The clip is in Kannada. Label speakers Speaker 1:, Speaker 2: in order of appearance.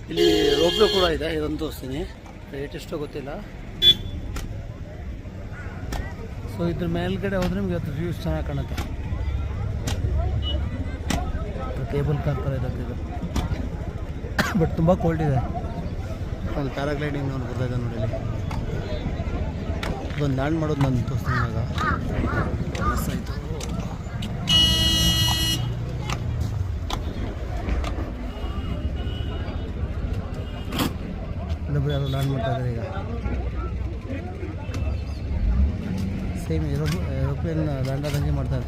Speaker 1: ಇಲ್ಲಿ ರೋಪ್ವೇ ಕೂಡ ಇದೆ, ಇದನ್ನು ತೋರಿಸ್ತೀನಿ. ರೇಟ್ ಎಷ್ಟೋ ಗೊತ್ತಿಲ್ಲ. ಸೊ ಇದ್ರ ಮೇಲ್ಗಡೆ ಹೋದ್ರೆ ನಿಮಗೆ ಅದು ವ್ಯೂಸ್ ಚೆನ್ನಾಗಿ ಕಾಣುತ್ತೆ. ಕೇಬಲ್ ಕಾರ್ ಥರ ಇದೆ ಇದು, ಬಟ್ ತುಂಬ ಕೋಲ್ಡ್ ಇದೆ. ಅಲ್ಲಿ ಪ್ಯಾರಾಗ್ಲೈಡಿಂಗ್ ನೋಡಿ ಬರ್ತಾಯಿದೆ ನೋಡಿ. ಇಲ್ಲಿ ಅದೊಂದು ಲ್ಯಾಂಡ್ ಮಾಡೋದು ನಾನು ತೋರಿಸ್ತೀನಿ ಇವಾಗ. ಮಿಸ್ ಆಯಿತು. ಇಲ್ಲೊಬ್ಬರು ಯಾರು ಲ್ಯಾಂಡ್ ಮಾಡ್ತಾ ಇದ್ದಾರೆ ಈಗ. ಸೇಮ್ ಏರೋಪ್ಲೇನ್ ಲ್ಯಾಂಡ್ ಆದಂಗೆ ಮಾಡ್ತಾರೆ.